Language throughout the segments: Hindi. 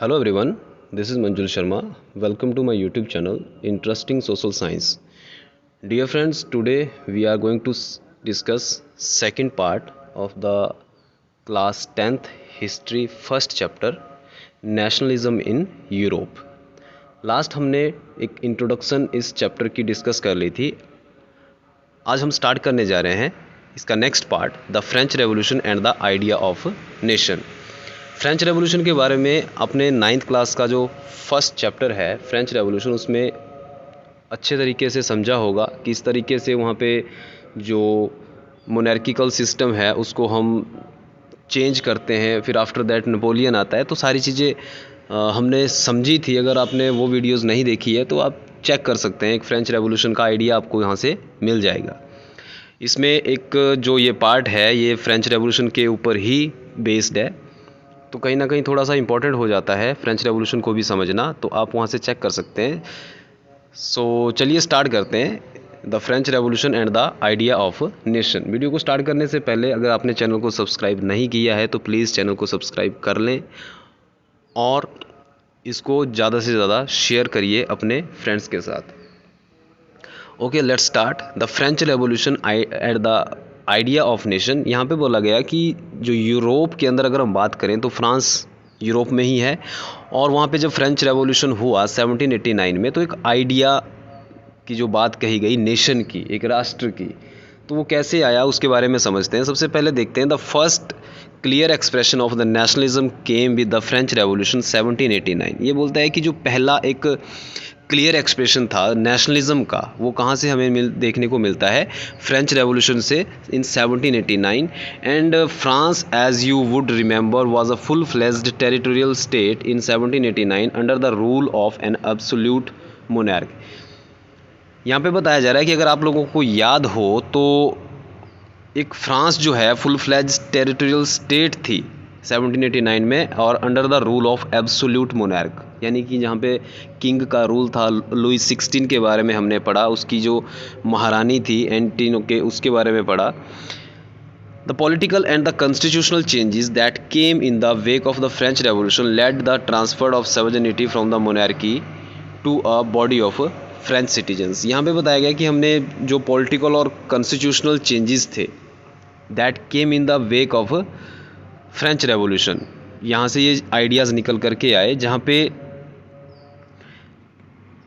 Hello everyone, this is Manjul Sharma. Welcome to my YouTube channel Interesting Social Science. Dear friends, today we are going to discuss second part of the class 10th history first chapter Nationalism in Europe. Last हमने एक इंट्रोडक्शन इस चैप्टर की डिस्कस कर ली थी. आज हम स्टार्ट करने जा रहे हैं इसका next part, the French revolution and the idea of nation. French revolution के बारे में अपने 9th क्लास का जो फर्स्ट चैप्टर है फ्रेंच रेवोल्यूशन, उसमें अच्छे तरीके से समझा होगा कि इस तरीके से वहाँ पे जो मोनार्किकल सिस्टम है उसको हम चेंज करते हैं. फिर आफ्टर दैट नेपोलियन आता है. तो सारी चीज़ें हमने समझी थी. अगर आपने वो वीडियोस नहीं देखी है तो आप चेक कर सकते हैं. एक फ्रेंच रेवोल्यूशन का आइडिया आपको यहाँ से मिल जाएगा. इसमें एक जो ये पार्ट है ये फ्रेंच रेवोल्यूशन के ऊपर ही बेस्ड है, तो कहीं ना कहीं थोड़ा सा इम्पोर्टेंट हो जाता है फ्रेंच रेवोल्यूशन को भी समझना. तो आप वहाँ से चेक कर सकते हैं. सो चलिए स्टार्ट करते हैं, the French revolution and the idea of nation. Video को स्टार्ट करने से पहले अगर आपने चैनल को सब्सक्राइब नहीं किया है तो प्लीज़ चैनल को सब्सक्राइब कर लें और इसको ज़्यादा से ज़्यादा शेयर करिए अपने फ्रेंड्स के साथ. Okay, let's start. The French revolution at the idea of nation. यहाँ पे बोला गया कि जो यूरोप के अंदर अगर हम बात करें तो फ्रांस यूरोप में ही है, और वहाँ पे जब फ्रेंच रेवोल्यूशन हुआ 1789 में तो एक आइडिया की जो बात कही गई नेशन की, एक राष्ट्र की, तो वो कैसे आया उसके बारे में समझते हैं. सबसे पहले देखते हैं the first clear expression of the nationalism came with the French revolution 1789. ये बोलता है कि जो पहला एक क्लियर एक्सप्रेशन था नेशनलिज्म का वो कहाँ से हमें देखने को मिलता है, फ्रेंच रेवोल्यूशन से in 1789. And France, as you would remember, was a full fledged territorial state in 1789 under the rule of an absolute monarch. यहाँ पे बताया जा रहा है कि अगर आप लोगों को याद हो तो एक फ्रांस जो है फुल फ्लेज टेरिटोरियल स्टेट थी 1789 में, और under the rule of absolute monarch, यानी कि जहाँ पे किंग का रूल था. लुई 16 के बारे में हमने पढ़ा, उसकी जो महारानी थी एंटीनो के, उसके बारे में पढ़ा. The political and the constitutional changes that came in the wake of the French revolution led the transfer of sovereignty from the monarchy to a body of French citizens. यहाँ पे बताया गया कि हमने जो पॉलिटिकल और कॉन्स्टिट्यूशनल चेंजेस थे that came in the wake of French revolution, यहाँ से ये आइडियाज़ निकल करके आए जहाँ पे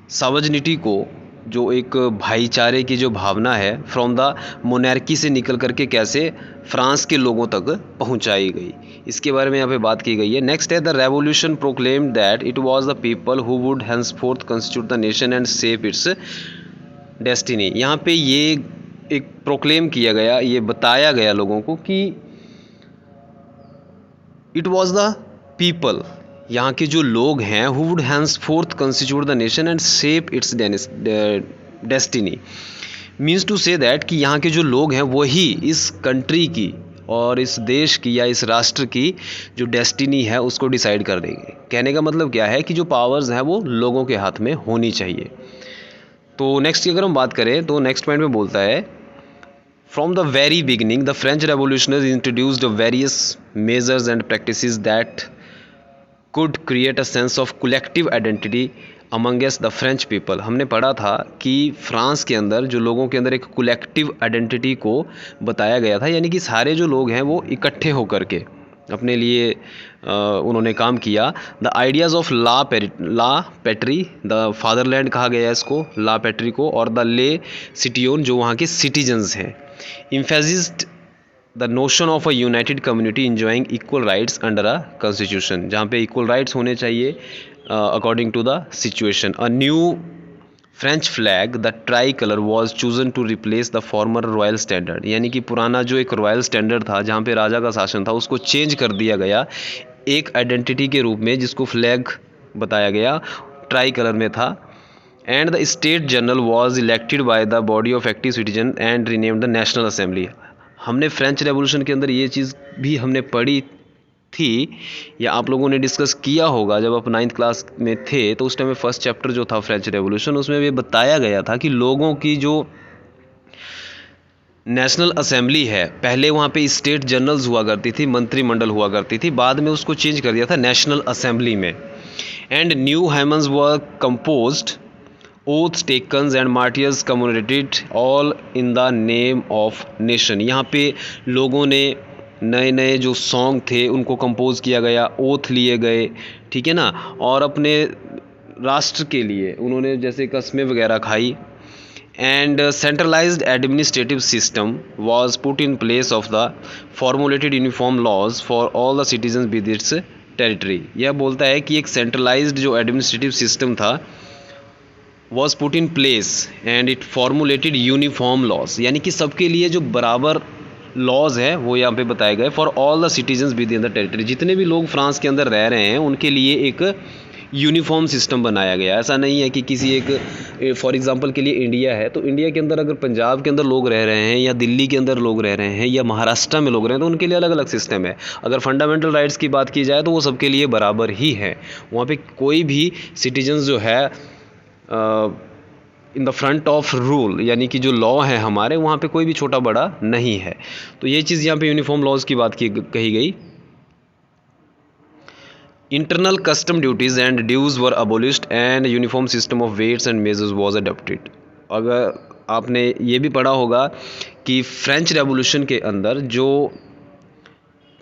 सवर्निटी को, जो एक भाईचारे की जो भावना है, फ्रॉम द मोनार्की से निकल करके कैसे फ्रांस के लोगों तक पहुंचाई गई, इसके बारे में यहाँ पे बात की गई है. नेक्स्ट है the revolution proclaimed that it was the people who would henceforth constitute the nation and shape its destiny. यहाँ पे ये एक प्रोक्लेम किया गया, ये बताया गया लोगों को कि इट वाज द पीपल, यहाँ के जो लोग हैं, who would henceforth constitute the nation and shape its destiny. Means to say that कि यहाँ के जो लोग हैं वही इस कंट्री की और इस देश की या इस राष्ट्र की जो डेस्टिनी है उसको डिसाइड कर देंगे. कहने का मतलब क्या है कि जो पावर्स हैं वो लोगों के हाथ में होनी चाहिए. तो नेक्स्ट की अगर हम बात करें तो नेक्स्ट पॉइंट में बोलता है, From the very beginning, the French revolutionaries introduced various measures and practices that could create a sense of collective identity amongst the French people. हमने पढ़ा था कि फ्रांस के अंदर जो लोगों के अंदर एक कलेक्टिव आइडेंटिटी को बताया गया था, यानी कि सारे जो लोग हैं वो इकट्ठे होकर के अपने लिए उन्होंने काम किया. The ideas of la patrie, the fatherland कहा गया है इसको, ला पैट्री को, और द ले सिटियोन जो वहाँ के सिटीजन्स हैं. emphasized the notion of a united community enjoying equal rights under a constitution, जहाँ पे equal rights होने चाहिए according to the situation. A new French flag, the tricolor, was chosen to replace the former royal standard, यानी कि पुराना जो एक रॉयल स्टैंडर्ड था जहाँ पे राजा का शासन था उसको चेंज कर दिया गया एक आइडेंटिटी के रूप में जिसको फ्लैग बताया गया, ट्राई कलर में था. And the state general was elected by the body of active citizen and renamed the national assembly. हमने फ्रेंच रेवोल्यूशन के अंदर ये चीज़ भी हमने पढ़ी थी या आप लोगों ने डिस्कस किया होगा जब आप 9th क्लास में थे. तो उस टाइम में फर्स्ट चैप्टर जो था फ्रेंच रेवोल्यूशन, उसमें भी बताया गया था कि लोगों की जो नेशनल असेंबली है, पहले वहाँ पे स्टेट जनरल्स हुआ करती थी, मंत्रिमंडल हुआ करती थी, बाद में उसको चेंज कर दिया था नेशनल असेंबली में. And new hymns were composed, oath takens and martyrs communicated all in the name of nation. यहाँ पे लोगों ने नए नए जो सॉन्ग थे उनको कंपोज किया गया, ओथ लिए गए, ठीक है ना, और अपने राष्ट्र के लिए उन्होंने जैसे कस्में वगैरह खाई। And centralised administrative system was put in place of the formulated uniform laws for all the citizen with its territory. यह बोलता है कि एक सेंट्रलाइज्ड जो एडमिनिस्ट्रेटिव सिस्टम था was put in place and it formulated uniform laws, यानी कि सबके लिए जो बराबर लॉज है वो यहाँ पे बताए गए for all the citizens with in the territory. जितने भी लोग फ्रांस के अंदर रह रहे हैं उनके लिए एक यूनिफॉर्म सिस्टम बनाया गया। ऐसा नहीं है कि किसी एक, फॉर एग्जांपल के लिए इंडिया है तो इंडिया के अंदर अगर पंजाब के अंदर लोग रह रहे हैं या दिल्ली के अंदर लोग रह रहे हैं या महाराष्ट्र में लोग रहे हैं तो उनके लिए अलग अलग सिस्टम है। अगर फंडामेंटल राइट्स की बात की जाए तो वो सबके लिए बराबर ही है। वहाँ पे कोई भी सिटीजन्स जो है in the front of rule, यानी कि जो लॉ है हमारे वहाँ पे कोई भी छोटा बड़ा नहीं है। तो ये चीज़ यहाँ पे यूनिफॉर्म लॉज की बात कही गई। Internal custom duties and dues were abolished and uniform system of weights and measures was adopted. अगर आपने ये भी पढ़ा होगा कि फ्रेंच रेवोल्यूशन के अंदर जो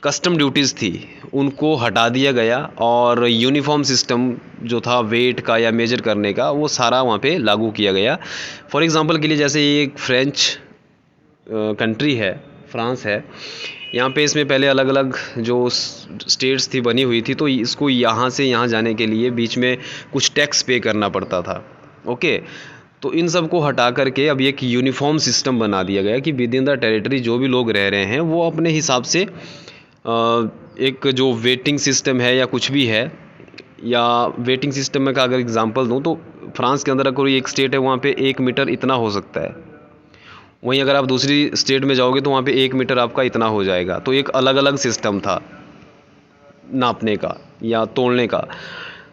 कस्टम ड्यूटीज़ थी उनको हटा दिया गया और यूनिफॉर्म सिस्टम जो था वेट का या मेजर करने का वो सारा वहाँ पे लागू किया गया। फॉर एग्जांपल के लिए जैसे ये एक फ्रेंच कंट्री है, फ्रांस है, यहाँ पे इसमें पहले अलग अलग जो स्टेट्स थी बनी हुई थी, तो इसको यहाँ से यहाँ जाने के लिए बीच में कुछ टैक्स पे करना पड़ता था। ओके, तो इन सब को हटा करके अब एक यूनिफॉर्म सिस्टम बना दिया गया कि विद इन द टेरिटरी जो भी लोग रह रहे हैं वो अपने हिसाब से एक जो वेटिंग सिस्टम है या कुछ भी है, या वेटिंग सिस्टम में का अगर एग्जांपल दूं तो फ्रांस के अंदर अगर कोई एक स्टेट है वहाँ पे 1 मीटर इतना हो सकता है, वहीं अगर आप दूसरी स्टेट में जाओगे तो वहाँ पे 1 मीटर आपका इतना हो जाएगा। तो एक अलग अलग सिस्टम था नापने का या तोलने का,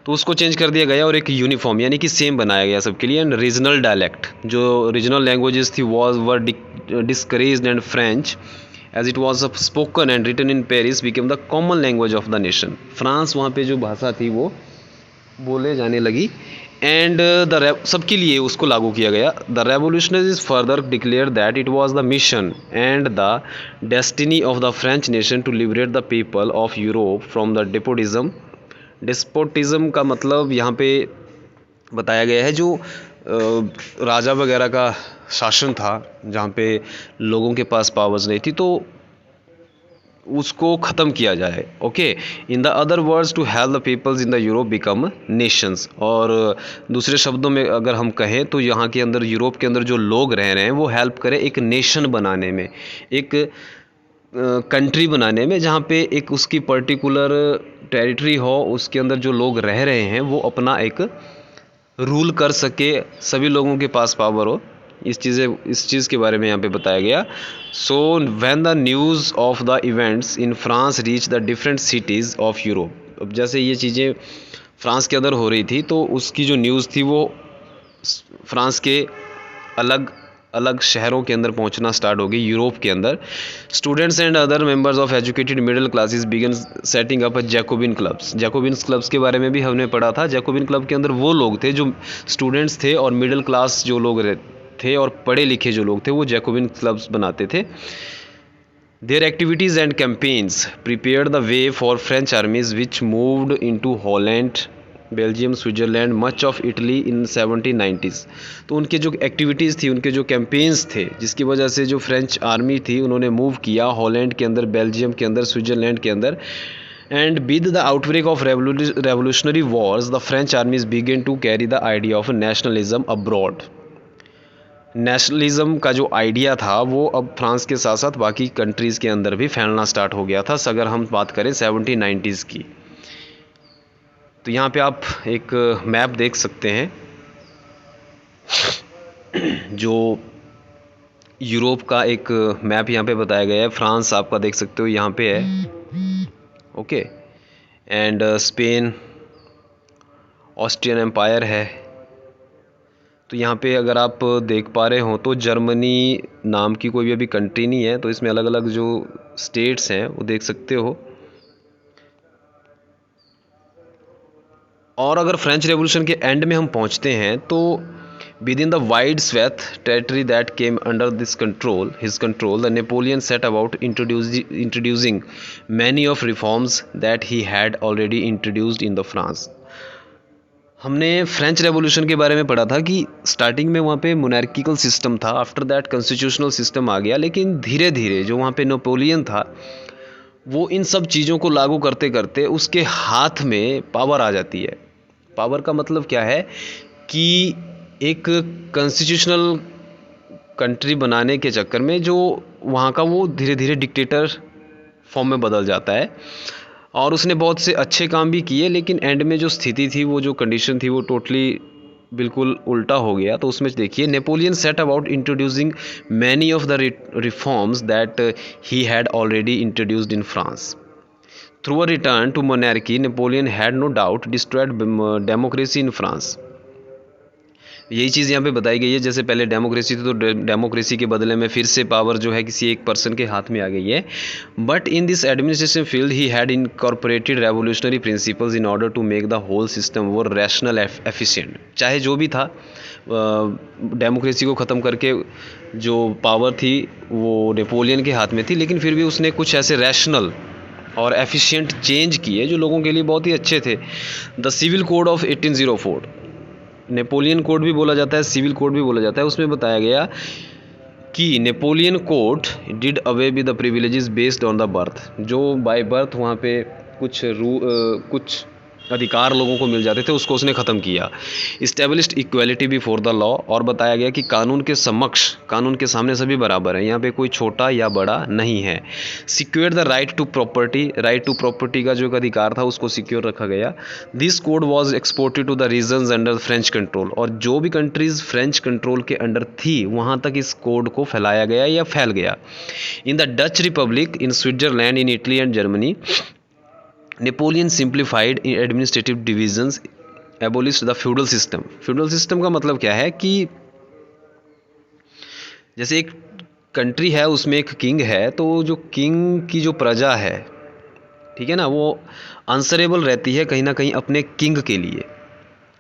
तो उसको चेंज कर दिया गया और एक यूनिफॉर्म यानी कि सेम बनाया गया सबके लिए। एंड रीजनल डायलेक्ट जो रीजनल लैंग्वेजेस थी were discouraged and French as it was spoken and written in Paris became the common language of the nation। France वहाँ पे जो भाषा थी वो बोले जाने लगी एंड सबके लिए उसको लागू किया गया। The revolutionaries further declare that it was the mission and the destiny of the French nation to liberate the people of Europe from the despotism. Despotism का मतलब यहाँ पे बताया गया है जो राजा वगैरह का शासन था जहाँ पे लोगों के पास पावर्स नहीं थी, तो उसको ख़त्म किया जाए। Okay, in the other words to help the peoples in the Europe become nations. और दूसरे शब्दों में अगर हम कहें तो यहाँ के अंदर यूरोप के अंदर जो लोग रह रहे हैं वो हेल्प करें एक नेशन बनाने में, एक कंट्री बनाने में, जहाँ पे एक उसकी पर्टिकुलर टेरिटरी हो, उसके अंदर जो लोग रह रहे हैं वो अपना एक रूल कर सके, सभी लोगों के पास पावर हो। इस चीज़ के बारे में यहाँ पे बताया गया। So when the news of the events in France reach the different cities of Europe. अब जैसे ये चीज़ें फ्रांस के अंदर हो रही थी तो उसकी जो न्यूज़ थी वो फ्रांस के अलग अलग शहरों के अंदर पहुंचना स्टार्ट हो गई यूरोप के अंदर। Students and other members of educated middle classes began setting up Jacobin clubs. Jacobin clubs के बारे में भी हमने पढ़ा था। जैकोबिन क्लब के अंदर वो लोग थे जो स्टूडेंट्स थे और मिडिल क्लास जो लोग थे और पढ़े लिखे जो लोग थे वो जैकोबिन क्लब्स बनाते थे। There activities and campaigns prepared the way for French आर्मीज which moved into Holland, Belgium, Switzerland, much of Italy in 1790s। तो उनके जो एक्टिविटीज़ थी, उनके जो कैंपेन्स थे, जिसकी वजह से जो फ्रेंच आर्मी थी उन्होंने मूव किया हॉलैंड के अंदर, बेल्जियम के अंदर, स्विट्ज़रलैंड के अंदर। And with the outbreak of revolutionary wars the French armies began to carry the idea of nationalism abroad. Nationalism का जो आइडिया था वो अब फ्रांस के साथ साथ बाकी कंट्रीज़ के अंदर भी फैलना स्टार्ट हो गया था। अगर हम बात करें 1790s की, तो यहाँ पे आप एक मैप देख सकते हैं जो यूरोप का एक मैप यहाँ पे बताया गया है। फ्रांस आपका देख सकते हो यहाँ पे है, okay, and Spain, Austrian empire है। तो यहाँ पे अगर आप देख पा रहे हो तो जर्मनी नाम की कोई भी अभी कंट्री नहीं है, तो इसमें अलग अलग जो स्टेट्स हैं वो देख सकते हो। और अगर फ्रेंच रेवोल्यूशन के एंड में हम पहुंचते हैं तो with in the wide swathe territory that came under his control the Napoleon set about introducing many of reforms that he had already introduced in the France. हमने फ्रेंच रेवोल्यूशन के बारे में पढ़ा था कि स्टार्टिंग में वहाँ पे मोनार्किकल सिस्टम था, आफ्टर दैट कॉन्स्टिट्यूशनल सिस्टम आ गया, लेकिन धीरे धीरे जो वहाँ पे नेपोलियन था वो इन सब चीज़ों को लागू करते करते उसके हाथ में पावर आ जाती है। पावर का मतलब क्या है कि एक कॉन्स्टिट्यूशनल कंट्री बनाने के चक्कर में जो वहाँ का वो धीरे धीरे डिक्टेटर फॉर्म में बदल जाता है, और उसने बहुत से अच्छे काम भी किए, लेकिन एंड में जो स्थिति थी, वो जो कंडीशन थी, वो टोटली बिल्कुल उल्टा हो गया। तो उसमें देखिए, Napoleon set about introducing many of the reforms that he had already introduced in France. Through a return to monarchy Napoleon had no doubt destroyed democracy in France. यही चीज़ यहाँ पे बताई गई है, जैसे पहले डेमोक्रेसी थी तो डेमोक्रेसी के बदले में फिर से पावर जो है किसी एक पर्सन के हाथ में आ गई है। But in this administration field he had incorporated revolutionary principles in order to make the whole system वो रैशनल एफिशिएंट। चाहे जो भी था, डेमोक्रेसी को ख़त्म करके जो पावर थी वो नेपोलियन के हाथ में थी, लेकिन फिर भी उसने कुछ ऐसे रैशनल और एफिशिएंट चेंज किए जो लोगों के लिए बहुत ही अच्छे थे। The civil code of 1804, Napoleon code भी बोला जाता है, सिविल कोड भी बोला जाता है, उसमें बताया गया कि Napoleon code did away with the privileges based on the birth. जो बाय बर्थ वहाँ पे कुछ अधिकार लोगों को मिल जाते थे, उसको उसने ख़त्म किया। Established equality before the law, और बताया गया कि कानून के समक्ष, कानून के सामने सभी बराबर हैं, यहाँ पे कोई छोटा या बड़ा नहीं है। Secure the right to property, right to property का जो एक अधिकार था उसको सिक्योर रखा गया। This code was exported to the regions under French control, और जो भी कंट्रीज़ फ्रेंच कंट्रोल के अंडर थी वहाँ तक इस कोड को फैलाया गया या फैल गया। In the Dutch Republic, in Switzerland, in Italy and Germany, Napoleon simplified administrative divisions, एबोलिश्ड the feudal system. Feudal system का मतलब क्या है कि जैसे एक कंट्री है, उसमें एक किंग है, तो जो किंग की जो प्रजा है, ठीक है ना, वो आंसरेबल रहती है कहीं ना कहीं अपने किंग के लिए।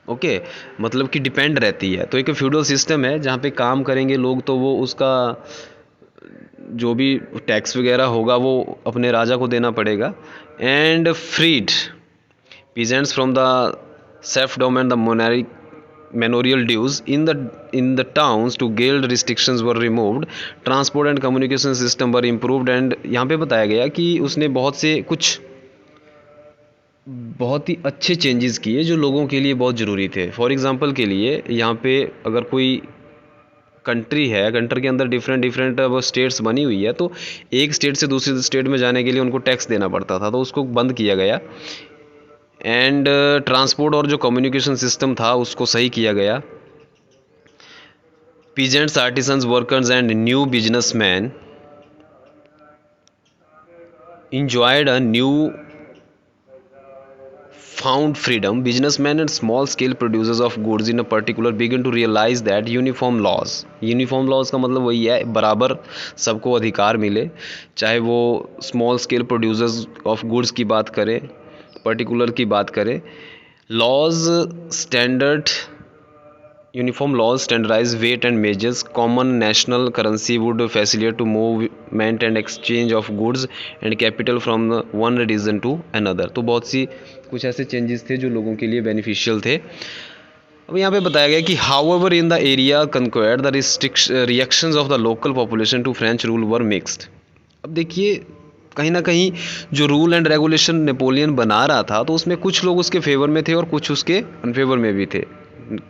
ओके, मतलब कि डिपेंड रहती है। तो एक फ्यूडल सिस्टम है जहाँ पे काम करेंगे लोग, तो वो उसका जो भी टैक्स वगैरह होगा वो अपने राजा को देना पड़ेगा। And freed peasants from the serfdom and the manorial dues in the towns to guild restrictions were removed, transport and communication system were improved। and यहाँ पे बताया गया कि उसने बहुत से कुछ बहुत ही अच्छे चेंजेस किए जो लोगों के लिए बहुत ज़रूरी थे। फॉर एग्जांपल के लिए, यहाँ पे अगर कोई कंट्री है, कंट्री के अंदर डिफरेंट स्टेट्स बनी हुई है, तो एक स्टेट से दूसरी स्टेट में जाने के लिए उनको टैक्स देना पड़ता था, तो उसको बंद किया गया। एंड ट्रांसपोर्ट और जो कम्युनिकेशन सिस्टम था उसको सही किया गया। Peasants, artisans, workers and new businessman enjoyed a new found freedom. Businessmen and small scale producers of goods in a particular began to realize that uniform laws का मतलब वही है, बराबर सबको अधिकार मिले, चाहे वो small scale producers of goods की बात करें, पर्टिकुलर की बात करें। Laws standard, uniform laws, standardise weight and measures, common national currency would facilitate to movement and exchange of goods and capital from one region to another. तो बहुत सी कुछ ऐसे चेंजेस थे जो लोगों के लिए बेनिफिशियल थे। अब यहाँ पे बताया गया कि however in the area conquered the reactions of the local population to French rule were mixed. अब देखिए, कहीं ना कहीं जो रूल एंड रेगुलेशन नेपोलियन बना रहा था, तो उसमें कुछ लोग उसके फेवर में थे और कुछ उसके अनफेवर में भी थे,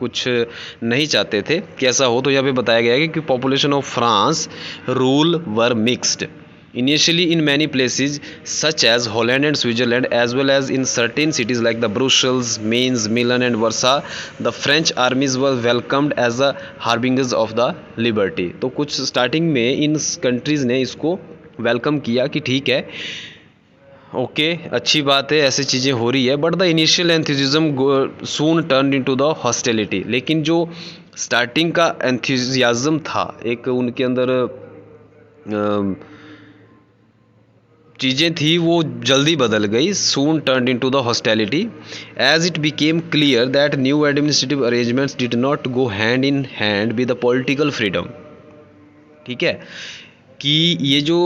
कुछ नहीं चाहते थे कि ऐसा हो। तो यहाँ पे बताया गया है कि population of France rule were mixed initially in many places such as Holland and Switzerland, as well as in certain cities like the Brussels, Mainz, Milan and Warsaw, the French armies were welcomed as the harbingers of the liberty। तो कुछ स्टार्टिंग में इन कंट्रीज़ ने इसको वेलकम किया कि ठीक है, ओके, अच्छी बात है, ऐसी चीज़ें हो रही है। But the initial enthusiasm soon turn into the hostility. लेकिन जो स्टार्टिंग का एंथुजियाज्म था, एक उनके अंदर चीज़ें थी वो जल्दी बदल गई. Soon turned into the hostility as it became clear that new administrative arrangements did not go hand in hand with the political freedom. ठीक है कि ये जो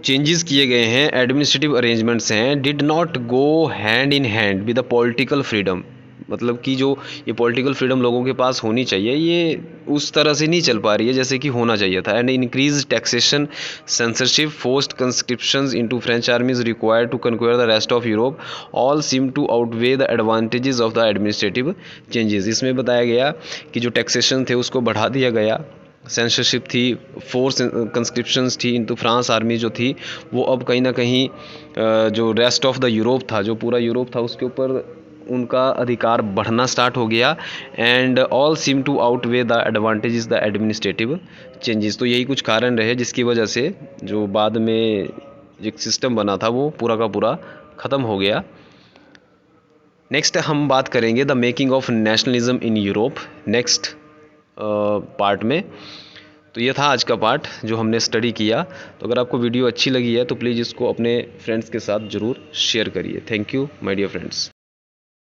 चेंजेस किए गए हैं एडमिनिस्ट्रेटिव अरेंजमेंट्स हैं did not go hand in hand with the political freedom. मतलब कि जो ये पॉलिटिकल फ्रीडम लोगों के पास होनी चाहिए ये उस तरह से नहीं चल पा रही है जैसे कि होना चाहिए था. And increase taxation, censorship, forced conscriptions into French armies required to conquer the rest of Europe all seem to outweigh the advantages of the administrative changes. इसमें बताया गया कि जो टैक्सेशन थे उसको बढ़ा दिया गया, सेंसरशिप थी, फोर्स कंस्क्रिप्शंस थी इनटू फ्रांस आर्मी जो थी वो अब कहीं ना कहीं जो रेस्ट ऑफ द यूरोप था, जो पूरा यूरोप था उसके ऊपर उनका अधिकार बढ़ना स्टार्ट हो गया. And all seem to outweigh the advantages the administrative changes. तो यही कुछ कारण रहे जिसकी वजह से जो बाद में एक सिस्टम बना था वो पूरा का पूरा ख़त्म हो गया. नेक्स्ट हम बात करेंगे the making of nationalism in Europe next part में. तो ये था आज का पार्ट जो हमने स्टडी किया. तो अगर आपको वीडियो अच्छी लगी है तो प्लीज़ इसको अपने फ्रेंड्स के साथ ज़रूर शेयर करिए. Thank you my dear friends.